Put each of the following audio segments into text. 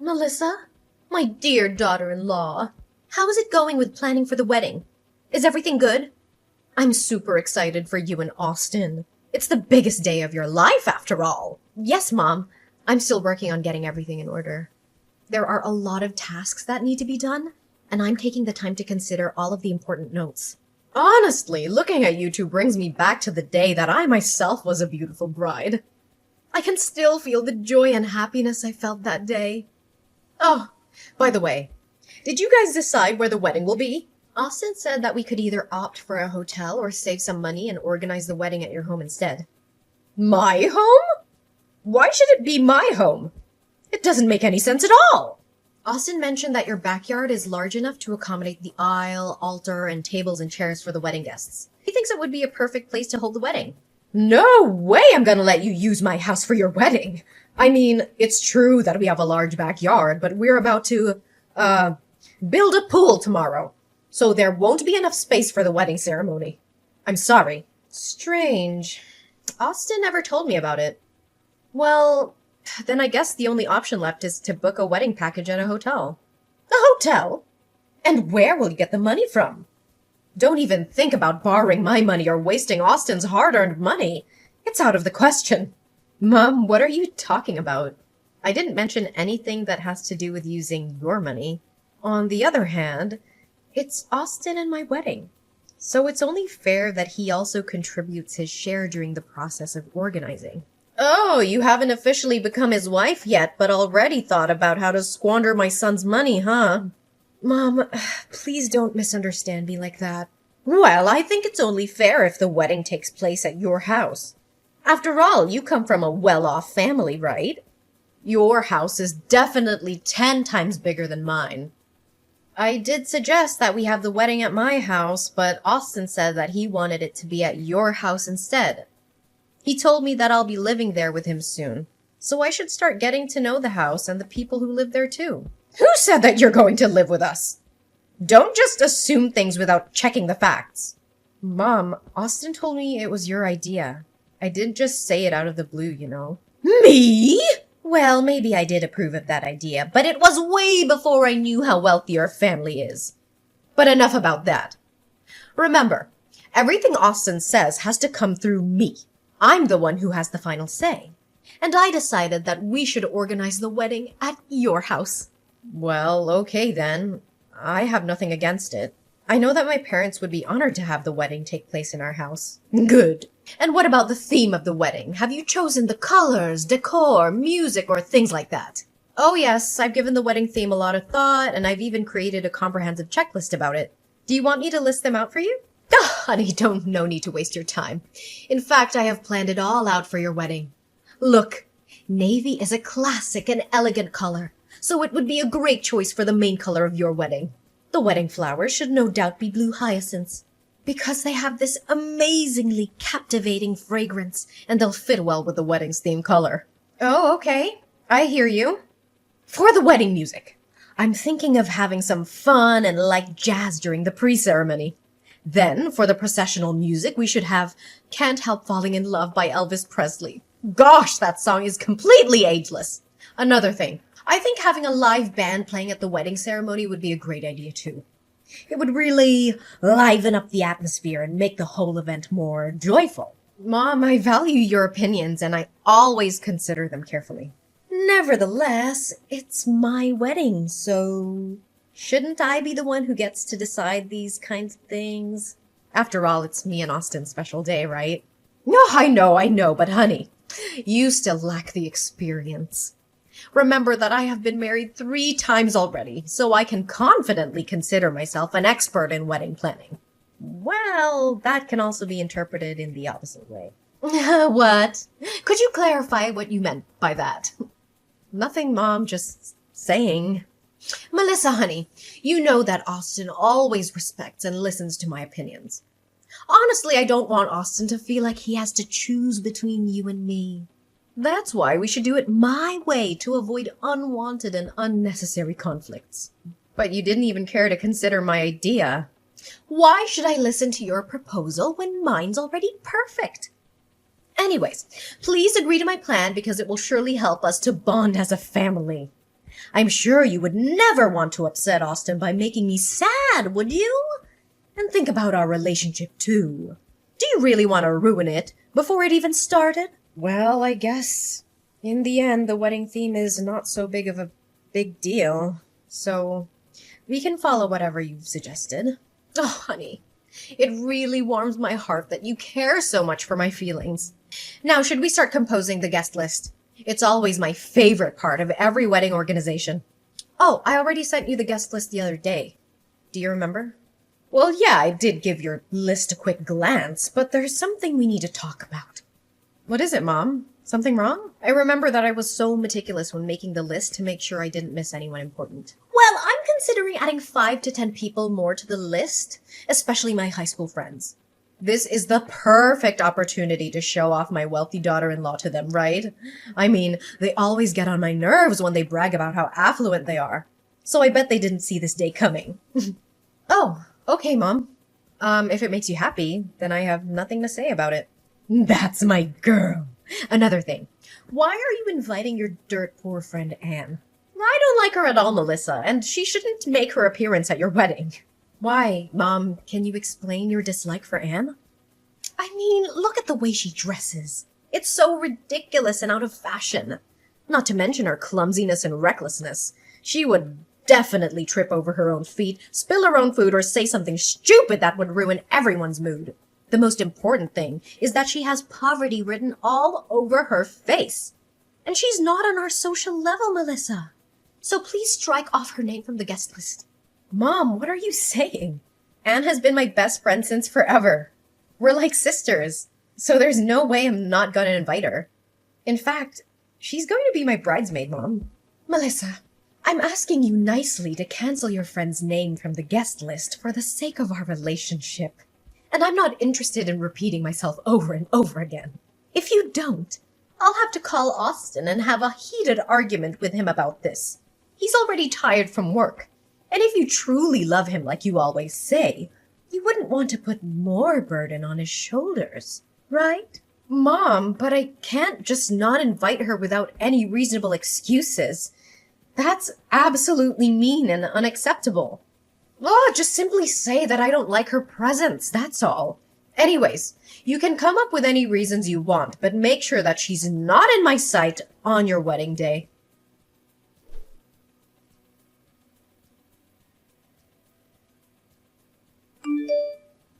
Melissa, my dear daughter-in-law, how is it going with planning for the wedding? Is everything good? I'm super excited for you and Austin. It's the biggest day of your life, after all. Yes, Mom. I'm still working on getting everything in order. There are a lot of tasks that need to be done, and I'm taking the time to consider all of the important notes. Honestly, looking at you two brings me back to the day that I myself was a beautiful bride. I can still feel the joy and happiness I felt that day. Oh, by the way, did you guys decide where the wedding will be? Austin said that we could either opt for a hotel or save some money and organize the wedding at your home instead. My home? Why should it be my home? It doesn't make any sense at all. Austin mentioned that your backyard is large enough to accommodate the aisle, altar, and tables and chairs for the wedding guests. He thinks it would be a perfect place to hold the wedding. No way I'm gonna let you use my house for your wedding. I mean, it's true that we have a large backyard, but we're about to, build a pool tomorrow. So there won't be enough space for the wedding ceremony. I'm sorry. Strange. Austin never told me about it. Well, then I guess the only option left is to book a wedding package at a hotel. A hotel? And where will you get the money from? Don't even think about borrowing my money or wasting Austin's hard-earned money. It's out of the question. Mom, what are you talking about? I didn't mention anything that has to do with using your money. On the other hand, it's Austin and my wedding. So it's only fair that he also contributes his share during the process of organizing. Oh, you haven't officially become his wife yet, but already thought about how to squander my son's money, huh? Mom, please don't misunderstand me like that. Well, I think it's only fair if the wedding takes place at your house. After all, you come from a well-off family, right? Your house is definitely 10 times bigger than mine. I did suggest that we have the wedding at my house, but Austin said that he wanted it to be at your house instead. He told me that I'll be living there with him soon, so I should start getting to know the house and the people who live there too. Who said that you're going to live with us? Don't just assume things without checking the facts. Mom, Austin told me it was your idea. I didn't just say it out of the blue, you know. Me? Well, maybe I did approve of that idea, but it was way before I knew how wealthy your family is. But enough about that. Remember, everything Austin says has to come through me. I'm the one who has the final say. And I decided that we should organize the wedding at your house. Well, okay then. I have nothing against it. I know that my parents would be honored to have the wedding take place in our house. Good. And what about the theme of the wedding? Have you chosen the colors, decor, music, or things like that? Oh yes, I've given the wedding theme a lot of thought, and I've even created a comprehensive checklist about it. Do you want me to list them out for you? Ah, honey, no need to waste your time. In fact, I have planned it all out for your wedding. Look, navy is a classic and elegant color, so it would be a great choice for the main color of your wedding. The wedding flowers should no doubt be blue hyacinths, because they have this amazingly captivating fragrance, and they'll fit well with the wedding's theme color. Oh, okay. I hear you. For the wedding music, I'm thinking of having some fun and light jazz during the pre-ceremony. Then, for the processional music, we should have Can't Help Falling in Love by Elvis Presley. Gosh, that song is completely ageless. Another thing, I think having a live band playing at the wedding ceremony would be a great idea too. It would really liven up the atmosphere and make the whole event more joyful. Mom, I value your opinions and I always consider them carefully. Nevertheless, it's my wedding, so shouldn't I be the one who gets to decide these kinds of things? After all, it's me and Austin's special day, right? No, I know, but honey, you still lack the experience. Remember that I have been married 3 times already, so I can confidently consider myself an expert in wedding planning. Well, that can also be interpreted in the opposite way. What? Could you clarify what you meant by that? Nothing, Mom, just saying. Melissa, honey, you know that Austin always respects and listens to my opinions. Honestly, I don't want Austin to feel like he has to choose between you and me. That's why we should do it my way to avoid unwanted and unnecessary conflicts. But you didn't even care to consider my idea. Why should I listen to your proposal when mine's already perfect? Anyways, please agree to my plan because it will surely help us to bond as a family. I'm sure you would never want to upset Austin by making me sad, would you? And think about our relationship, too. Do you really want to ruin it before it even started? Well, I guess in the end, the wedding theme is not so big of a big deal. So we can follow whatever you've suggested. Oh, honey, it really warms my heart that you care so much for my feelings. Now, should we start composing the guest list? It's always my favorite part of every wedding organization. Oh, I already sent you the guest list the other day. Do you remember? Well, yeah, I did give your list a quick glance, but there's something we need to talk about. What is it, Mom? Something wrong? I remember that I was so meticulous when making the list to make sure I didn't miss anyone important. Well, I'm considering adding 5 to 10 people more to the list, especially my high school friends. This is the perfect opportunity to show off my wealthy daughter-in-law to them, right? I mean, they always get on my nerves when they brag about how affluent they are. So I bet they didn't see this day coming. Oh, okay, Mom. If it makes you happy, then I have nothing to say about it. That's my girl. Another thing. Why are you inviting your dirt poor friend Anne? I don't like her at all, Melissa, and she shouldn't make her appearance at your wedding. Why, Mom? Can you explain your dislike for Anne? I mean, look at the way she dresses. It's so ridiculous and out of fashion. Not to mention her clumsiness and recklessness. She would definitely trip over her own feet, spill her own food, or say something stupid that would ruin everyone's mood. The most important thing is that she has poverty written all over her face. And she's not on our social level, Melissa. So please strike off her name from the guest list. Mom, what are you saying? Anne has been my best friend since forever. We're like sisters, so there's no way I'm not going to invite her. In fact, she's going to be my bridesmaid, Mom. Melissa, I'm asking you nicely to cancel your friend's name from the guest list for the sake of our relationship. And I'm not interested in repeating myself over and over again. If you don't, I'll have to call Austin and have a heated argument with him about this. He's already tired from work. And if you truly love him like you always say, you wouldn't want to put more burden on his shoulders, right? Mom, but I can't just not invite her without any reasonable excuses. That's absolutely mean and unacceptable. Oh, just simply say that I don't like her presence, that's all. Anyways, you can come up with any reasons you want, but make sure that she's not in my sight on your wedding day.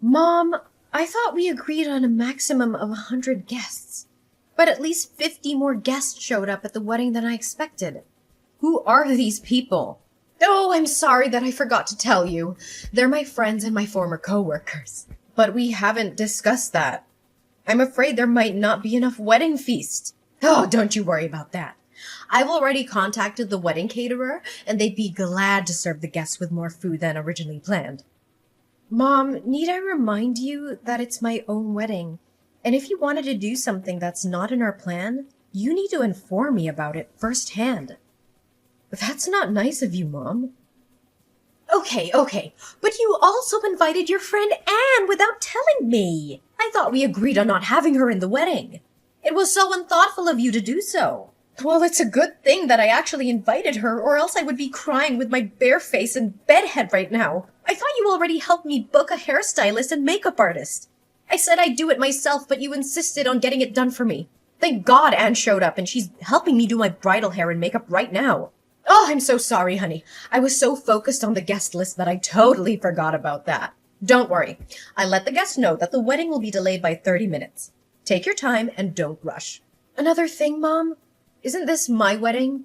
Mom, I thought we agreed on a maximum of 100 guests. But at least 50 more guests showed up at the wedding than I expected. Who are these people? Oh, I'm sorry that I forgot to tell you. They're my friends and my former co-workers. But we haven't discussed that. I'm afraid there might not be enough wedding feast. Oh, don't you worry about that. I've already contacted the wedding caterer, and they'd be glad to serve the guests with more food than originally planned. Mom, need I remind you that it's my own wedding? And if you wanted to do something that's not in our plan, you need to inform me about it firsthand. That's not nice of you, Mom. Okay, but you also invited your friend Anne without telling me. I thought we agreed on not having her in the wedding. It was so unthoughtful of you to do so. Well, it's a good thing that I actually invited her, or else I would be crying with my bare face and bedhead right now. I thought you already helped me book a hairstylist and makeup artist. I said I'd do it myself, but you insisted on getting it done for me. Thank God Anne showed up, and she's helping me do my bridal hair and makeup right now. Oh, I'm so sorry, honey. I was so focused on the guest list that I totally forgot about that. Don't worry. I let the guests know that the wedding will be delayed by 30 minutes. Take your time and don't rush. Another thing, Mom? Isn't this my wedding?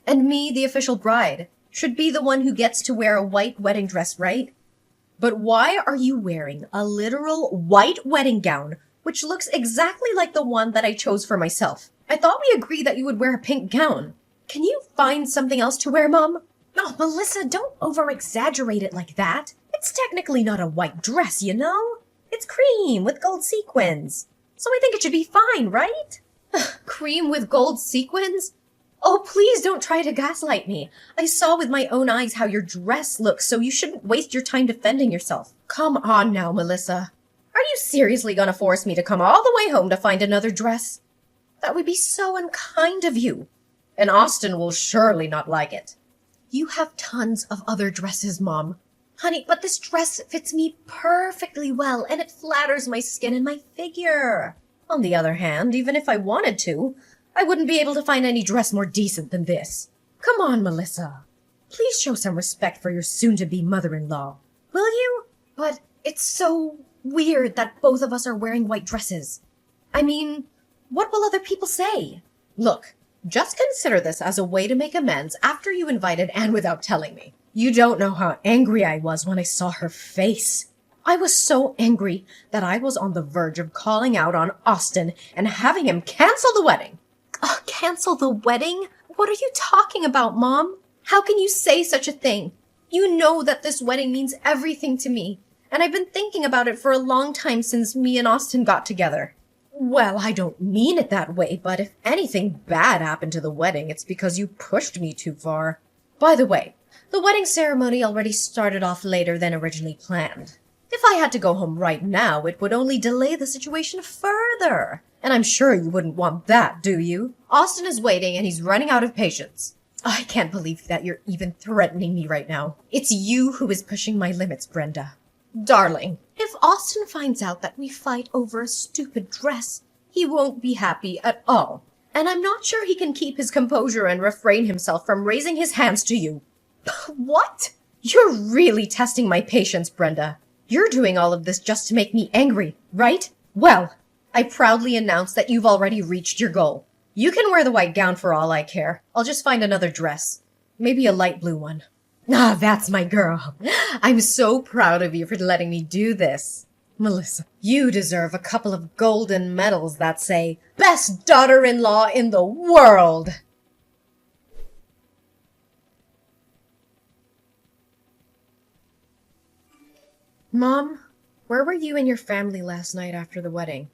And me, the official bride, should be the one who gets to wear a white wedding dress, right? But why are you wearing a literal white wedding gown, which looks exactly like the one that I chose for myself? I thought we agreed that you would wear a pink gown. Can you find something else to wear, Mom? Oh, Melissa, don't over-exaggerate it like that. It's technically not a white dress, you know? It's cream with gold sequins. So I think it should be fine, right? Cream with gold sequins? Oh, please don't try to gaslight me. I saw with my own eyes how your dress looks, so you shouldn't waste your time defending yourself. Come on now, Melissa. Are you seriously gonna force me to come all the way home to find another dress? That would be so unkind of you. and Austin will surely not like it. You have tons of other dresses, Mom. Honey, but this dress fits me perfectly well, and it flatters my skin and my figure. On the other hand, even if I wanted to, I wouldn't be able to find any dress more decent than this. Come on, Melissa. Please show some respect for your soon-to-be mother-in-law. Will you? But it's so weird that both of us are wearing white dresses. I mean, what will other people say? Look, just consider this as a way to make amends after you invited Anne without telling me. You don't know how angry I was when I saw her face. I was so angry that I was on the verge of calling out on Austin and having him cancel the wedding. Cancel the wedding? What are you talking about, Mom? How can you say such a thing? You know that this wedding means everything to me, and I've been thinking about it for a long time since me and Austin got together. Well, I don't mean it that way, but if anything bad happened to the wedding, it's because you pushed me too far. By the way, the wedding ceremony already started off later than originally planned. If I had to go home right now, it would only delay the situation further. And I'm sure you wouldn't want that, do you? Austin is waiting and he's running out of patience. I can't believe that you're even threatening me right now. It's you who is pushing my limits, Brenda. Darling, if Austin finds out that we fight over a stupid dress, he won't be happy at all. And I'm not sure he can keep his composure and refrain himself from raising his hands to you. What? You're really testing my patience, Brenda. You're doing all of this just to make me angry, right? Well, I proudly announce that you've already reached your goal. You can wear the white gown for all I care. I'll just find another dress. Maybe a light blue one. Ah, that's my girl. I'm so proud of you for letting me do this. Melissa, you deserve a couple of golden medals that say, Best Daughter-in-Law in the World! Mom, where were you and your family last night after the wedding?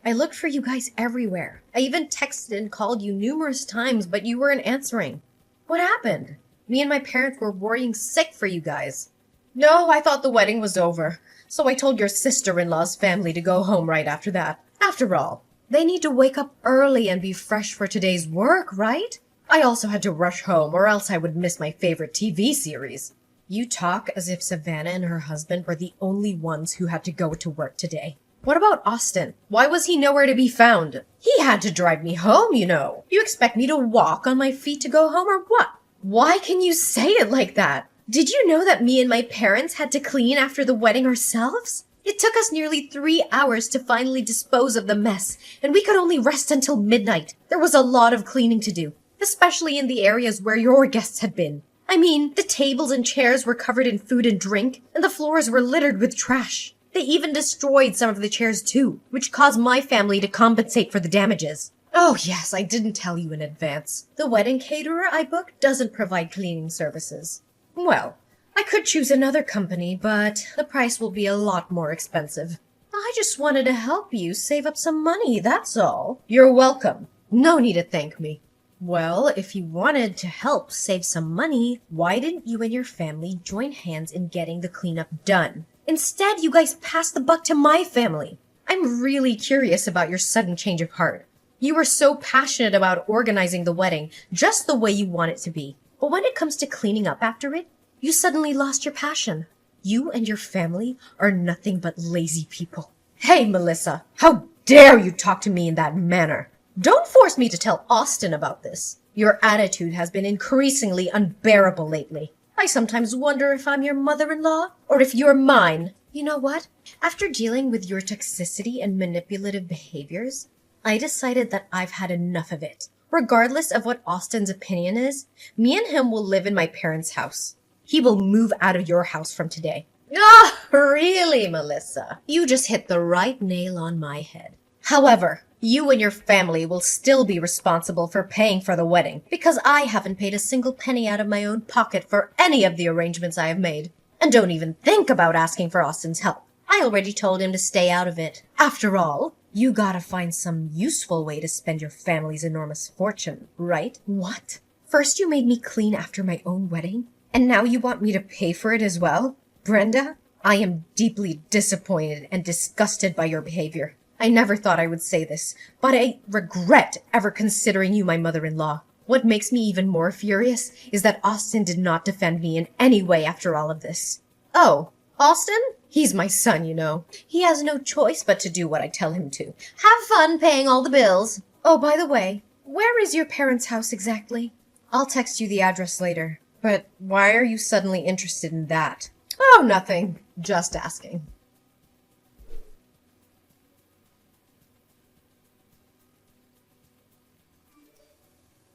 I looked for you guys everywhere. I even texted and called you numerous times, but you weren't answering. What happened? Me and my parents were worrying sick for you guys. No, I thought the wedding was over, so I told your sister-in-law's family to go home right after that. After all, they need to wake up early and be fresh for today's work, right? I also had to rush home, or else I would miss my favorite TV series. You talk as if Savannah and her husband were the only ones who had to go to work today. What about Austin? Why was he nowhere to be found? He had to drive me home, you know. You expect me to walk on my feet to go home or what? Why can you say it like that? Did you know that me and my parents had to clean after the wedding ourselves? It took us nearly 3 hours to finally dispose of the mess, and we could only rest until midnight. There was a lot of cleaning to do, especially in the areas where your guests had been. I mean, the tables and chairs were covered in food and drink, and the floors were littered with trash. They even destroyed some of the chairs too, which caused my family to compensate for the damages. Oh yes, I didn't tell you in advance. The wedding caterer I booked doesn't provide cleaning services. Well, I could choose another company, but the price will be a lot more expensive. I just wanted to help you save up some money, that's all. You're welcome. No need to thank me. Well, if you wanted to help save some money, why didn't you and your family join hands in getting the cleanup done? Instead, you guys passed the buck to my family. I'm really curious about your sudden change of heart. You were so passionate about organizing the wedding, just the way you want it to be. But when it comes to cleaning up after it, you suddenly lost your passion. You and your family are nothing but lazy people. Hey, Melissa, how dare you talk to me in that manner? Don't force me to tell Austin about this. Your attitude has been increasingly unbearable lately. I sometimes wonder if I'm your mother-in-law or if you're mine. You know what? After dealing with your toxicity and manipulative behaviors, I decided that I've had enough of it. Regardless of what Austin's opinion is, me and him will live in my parents' house. He will move out of your house from today. Ah, really, Melissa? You just hit the right nail on my head. However, you and your family will still be responsible for paying for the wedding, because I haven't paid a single penny out of my own pocket for any of the arrangements I have made. And don't even think about asking for Austin's help. I already told him to stay out of it. After all, you gotta find some useful way to spend your family's enormous fortune, right? What? First you made me clean after my own wedding, and now you want me to pay for it as well? Brenda, I am deeply disappointed and disgusted by your behavior. I never thought I would say this, but I regret ever considering you my mother-in-law. What makes me even more furious is that Austin did not defend me in any way after all of this. Oh, Austin? He's my son, you know. He has no choice but to do what I tell him to. Have fun paying all the bills. Oh, by the way, where is your parents' house exactly? I'll text you the address later. But why are you suddenly interested in that? Oh, nothing. Just asking.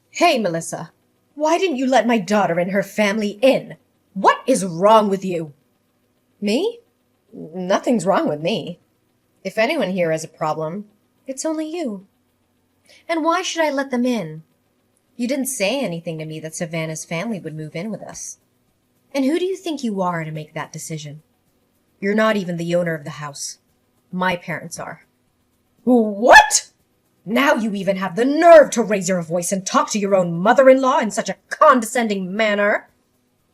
Hey, Melissa. Why didn't you let my daughter and her family in? What is wrong with you? Me? Nothing's wrong with me. If anyone here has a problem, it's only you. And why should I let them in? You didn't say anything to me that Savannah's family would move in with us. And who do you think you are to make that decision? You're not even the owner of the house. My parents are. What? Now you even have the nerve to raise your voice and talk to your own mother-in-law in such a condescending manner.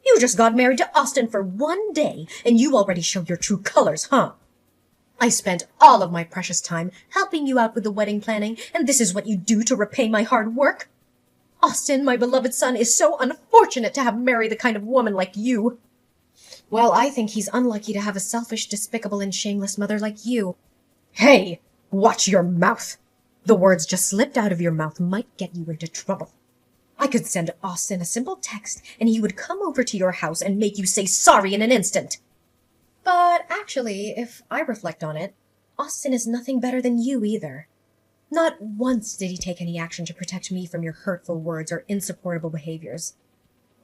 You just got married to Austin for 1 day, and you already show your true colors, huh? I spent all of my precious time helping you out with the wedding planning, and this is what you do to repay my hard work? Austin, my beloved son, is so unfortunate to have married the kind of woman like you. Well, I think he's unlucky to have a selfish, despicable, and shameless mother like you. Hey, watch your mouth. The words just slipped out of your mouth might get you into trouble. I could send Austin a simple text, and he would come over to your house and make you say sorry in an instant. But actually, if I reflect on it, Austin is nothing better than you either. Not once did he take any action to protect me from your hurtful words or insupportable behaviors.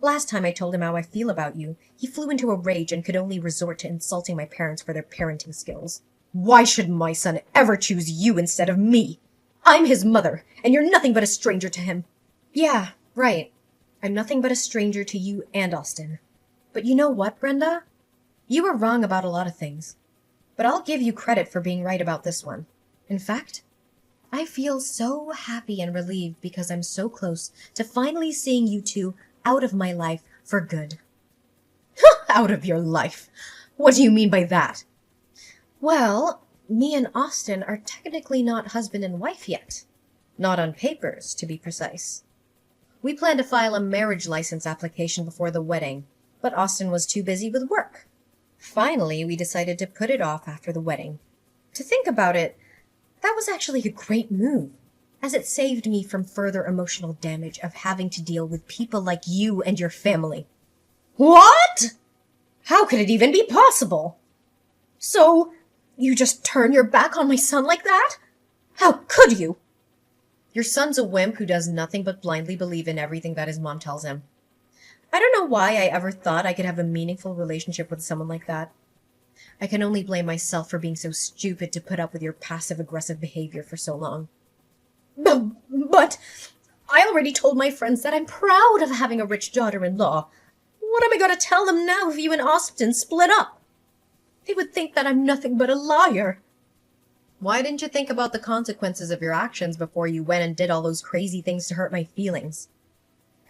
Last time I told him how I feel about you, he flew into a rage and could only resort to insulting my parents for their parenting skills. Why should my son ever choose you instead of me? I'm his mother, and you're nothing but a stranger to him. Yeah, right. I'm nothing but a stranger to you and Austin. But you know what, Brenda? You were wrong about a lot of things. But I'll give you credit for being right about this one. In fact, I feel so happy and relieved because I'm so close to finally seeing you two out of my life for good. Out of your life? What do you mean by that? Well, me and Austin are technically not husband and wife yet. Not on papers, to be precise. We planned to file a marriage license application before the wedding, but Austin was too busy with work. Finally, we decided to put it off after the wedding. To think about it, that was actually a great move, as it saved me from further emotional damage of having to deal with people like you and your family. What? How could it even be possible? So, you just turn your back on my son like that? How could you? Your son's a wimp who does nothing but blindly believe in everything that his mom tells him. I don't know why I ever thought I could have a meaningful relationship with someone like that. I can only blame myself for being so stupid to put up with your passive-aggressive behavior for so long. But I already told my friends that I'm proud of having a rich daughter-in-law. What am I going to tell them now if you and Austin split up? They would think that I'm nothing but a liar. Why didn't you think about the consequences of your actions before you went and did all those crazy things to hurt my feelings?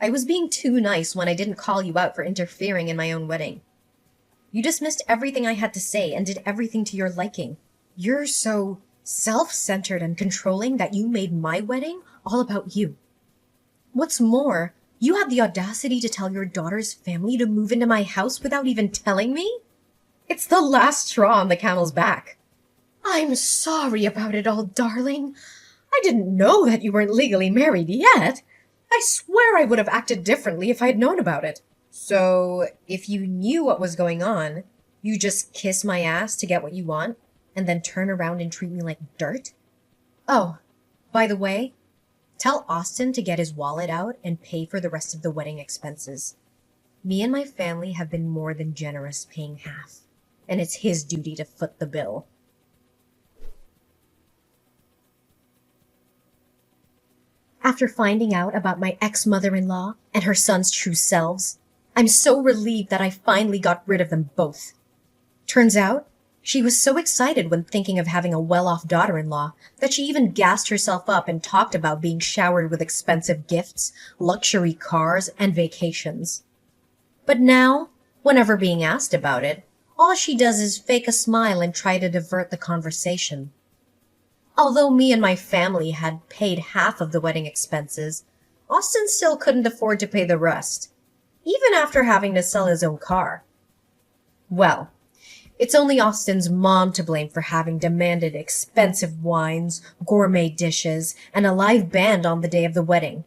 I was being too nice when I didn't call you out for interfering in my own wedding. You dismissed everything I had to say and did everything to your liking. You're so self-centered and controlling that you made my wedding all about you. What's more, you had the audacity to tell your daughter's family to move into my house without even telling me? It's the last straw on the camel's back. I'm sorry about it all, darling. I didn't know that you weren't legally married yet. I swear I would have acted differently if I had known about it. So, if you knew what was going on, you just kiss my ass to get what you want, and then turn around and treat me like dirt? Oh, by the way, tell Austin to get his wallet out and pay for the rest of the wedding expenses. Me and my family have been more than generous paying half, and it's his duty to foot the bill. After finding out about my ex-mother-in-law and her son's true selves, I'm so relieved that I finally got rid of them both. Turns out, she was so excited when thinking of having a well-off daughter-in-law that she even gassed herself up and talked about being showered with expensive gifts, luxury cars, and vacations. But now, whenever being asked about it, all she does is fake a smile and try to divert the conversation. Although me and my family had paid half of the wedding expenses, Austin still couldn't afford to pay the rest, even after having to sell his own car. Well, it's only Austin's mom to blame for having demanded expensive wines, gourmet dishes, and a live band on the day of the wedding,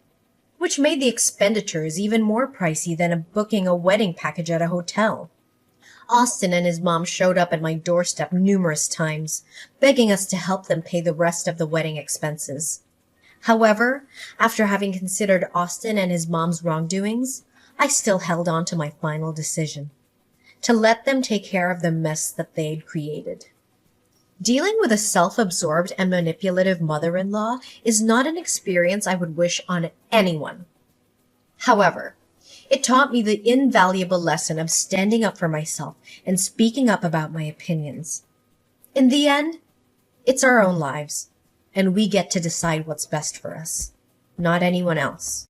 which made the expenditures even more pricey than booking a wedding package at a hotel. Austin and his mom showed up at my doorstep numerous times, begging us to help them pay the rest of the wedding expenses. However, after having considered Austin and his mom's wrongdoings, I still held on to my final decision: to let them take care of the mess that they'd created. Dealing with a self-absorbed and manipulative mother-in-law is not an experience I would wish on anyone. However, it taught me the invaluable lesson of standing up for myself and speaking up about my opinions. In the end, it's our own lives, and we get to decide what's best for us, not anyone else.